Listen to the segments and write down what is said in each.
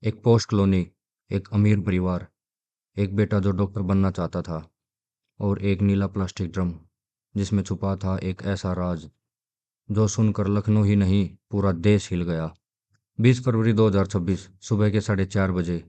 एक post colony, एक अमीर परिवार, एक बेटा जो डॉक्टर बनना चाहता था और एक नीला प्लास्टिक ड्रम जिसमें छुपा था एक ऐसा राज जो सुनकर लखनऊ ही नहीं पूरा देश हिल गया। 20 फरवरी 2026 सुबह के 4:30 बजे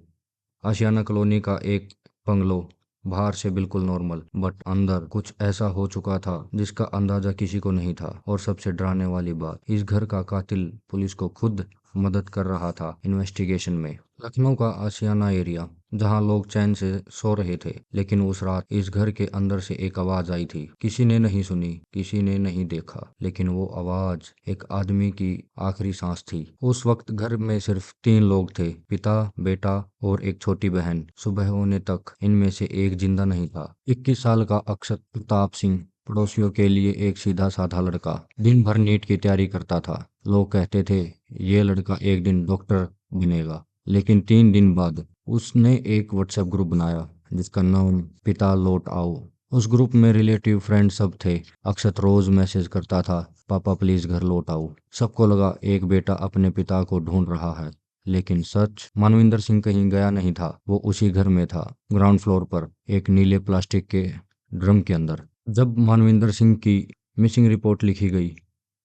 आशियाना कॉलोनी का एक बंगलो, बाहर से बिल्कुल नॉर्मल बट अंदर कुछ ऐसा हो चुका था जिसका अंदाजा किसी को नहीं था। और सबसे डराने वाली बात, इस घर का कातिल पुलिस को खुद मदद कर रहा था इन्वेस्टिगेशन में। लखनऊ का आशियाना एरिया, जहां लोग चैन से सो रहे थे, लेकिन उस रात इस घर के अंदर से एक आवाज आई थी। किसी ने नहीं सुनी, किसी ने नहीं देखा, लेकिन वो आवाज एक आदमी की आखिरी सांस थी। उस वक्त घर में सिर्फ 3 लोग थे, पिता, बेटा और एक छोटी बहन। सुबह होने तक इनमें से एक जिंदा नहीं था। 21 साल का अक्षत प्रताप सिंह, पड़ोसियों के लिए एक सीधा साधा लड़का, दिन भर नीट की तैयारी करता था। लोग कहते थे ये लड़का एक दिन डॉक्टर बनेगा, लेकिन 3 दिन बाद उसने एक व्हाट्सएप ग्रुप बनाया जिसका नाम पिता लौट आओ। उस ग्रुप में रिलेटिव फ्रेंड सब थे। अक्षत रोज मैसेज करता था, पापा प्लीज घर लौट आओ। सबको लगा एक बेटा अपने पिता को ढूंढ रहा है, लेकिन सच, मानविंदर सिंह कहीं गया नहीं था। वो उसी घर में था, ग्राउंड फ्लोर पर, एक नीले प्लास्टिक के ड्रम के अंदर। जब मानविंदर सिंह की मिसिंग रिपोर्ट लिखी गई,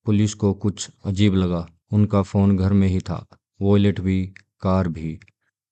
पुलिस को कुछ अजीब लगा। उनका फोन घर में ही था, वॉलेट भी, कार भी,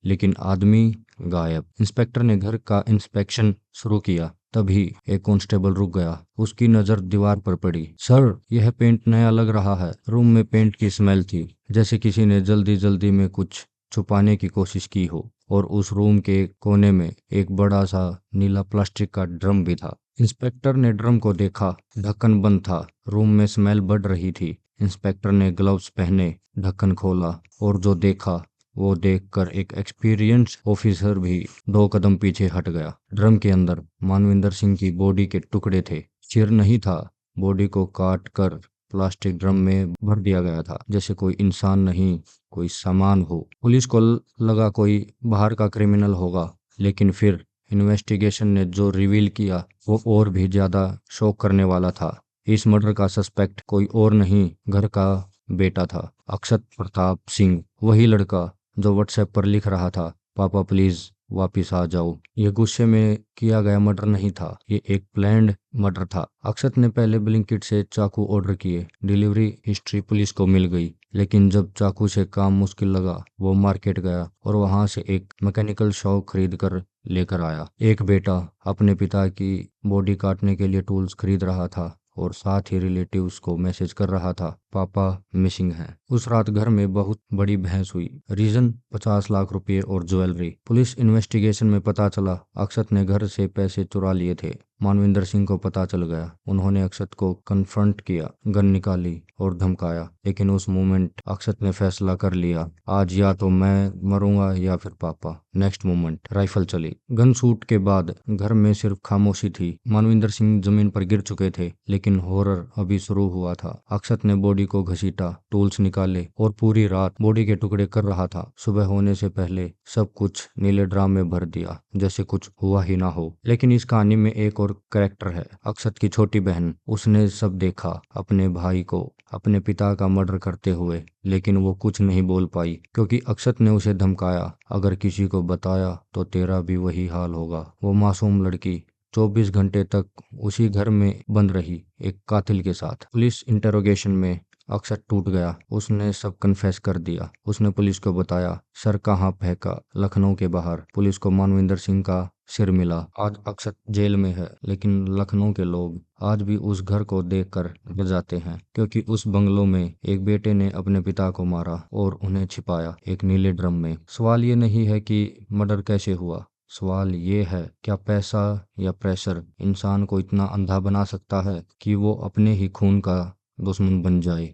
लेकिन आदमी गायब। इंस्पेक्टर ने घर का इंस्पेक्शन शुरू किया, तभी एक कांस्टेबल रुक गया। उसकी नजर दीवार पर पड़ी। सर, यह पेंट नया लग रहा है। रूम में पेंट की स्मेल थी, जैसे किसी ने जल्दी जल्दी में कुछ छुपाने की कोशिश की हो। और उस रूम के कोने में एक बड़ा सा नीला प्लास्टिक का ड्रम भी था। इंस्पेक्टर ने ड्रम को देखा, ढक्कन बंद था। रूम में स्मेल बढ़ रही थी। इंस्पेक्टर ने ग्लव्स पहने, ढक्कन खोला और जो देखा वो देखकर एक एक्सपीरियंस ऑफिसर भी 2 कदम पीछे हट गया। ड्रम के अंदर मानविंदर सिंह की बॉडी के टुकड़े थे। सिर नहीं था, बॉडी को काट कर प्लास्टिक ड्रम में भर दिया गया था, जैसे कोई इंसान नहीं, कोई सामान हो। पुलिस को लगा कोई बाहर का क्रिमिनल होगा, लेकिन फिर इन्वेस्टिगेशन ने जो रिवील किया वो और भी ज्यादा शॉक करने वाला था। इस मर्डर का सस्पेक्ट कोई और नहीं, घर का बेटा था, अक्षत प्रताप सिंह। वही लड़का जो व्हाट्सएप पर लिख रहा था, पापा प्लीज वापिस आ जाओ। ये गुस्से में किया गया मर्डर नहीं था, ये एक प्लान्ड मर्डर था। अक्षत ने पहले ब्लिंकिट से चाकू ऑर्डर किए। डिलीवरी हिस्ट्री पुलिस को मिल गई, लेकिन जब चाकू से काम मुश्किल लगा, वो मार्केट गया और वहां से एक मैकेनिकल शॉप खरीद कर लेकर आया। एक बेटा अपने पिता की बॉडी काटने के लिए टूल्स खरीद रहा था और साथ ही रिलेटिव्स को मैसेज कर रहा था, पापा मिसिंग हैं। उस रात घर में बहुत बड़ी बहस हुई। रीजन 50 लाख रुपए और ज्वेलरी। पुलिस इन्वेस्टिगेशन में पता चला अक्षत ने घर से पैसे चुरा लिए थे। मानविंदर सिंह को पता चल गया। उन्होंने अक्षत को कन्फ्रंट किया, गन निकाली और धमकाया, लेकिन उस मोमेंट अक्षत ने फैसला कर लिया, आज या तो मैं मरूंगा या फिर पापा। नेक्स्ट मोमेंट राइफल चली। गन शूट के बाद घर में सिर्फ खामोशी थी। मानविंदर सिंह जमीन पर गिर चुके थे, लेकिन हॉरर अभी शुरू हुआ था। अक्षत ने बॉडी को घसीटा, टूल्स निकाले और पूरी रात बॉडी के टुकड़े कर रहा था। सुबह होने से पहले सब कुछ नीले ड्राम में भर दिया, जैसे कुछ हुआ ही ना हो। लेकिन इस कहानी में एक और कैरेक्टर है, अक्षत की छोटी बहन। उसने सब देखा, अपने भाई को, अपने पिता का मर्डर करते हुए, लेकिन वो कुछ नहीं बोल पाई क्योंकि अक्षत ने उसे धमकाया, अगर किसी को बताया तो तेरा भी वही हाल होगा। वो मासूम लड़की 24 घंटे तक उसी घर में बंद रही, एक कातिल के साथ। पुलिस इंटरोगेशन में अक्षत टूट गया। उसने सब कन्फेस कर दिया। उसने पुलिस को बताया, सर कहाँ फेंका? लखनऊ के बाहर। पुलिस को मानविंदर सिंह का सिर मिला। आज अक्षत जेल में है, लेकिन लखनऊ के लोग आज भी उस घर को देखकर डर जाते हैं, क्योंकि उस बंगलों में एक बेटे ने अपने पिता को मारा और उन्हें छिपाया एक नीले ड्रम में। सवाल ये नहीं है कि मर्डर कैसे हुआ, सवाल ये है, क्या पैसा या प्रेशर इंसान को इतना अंधा बना सकता है कि वो अपने ही खून का दुश्मन बन जाए।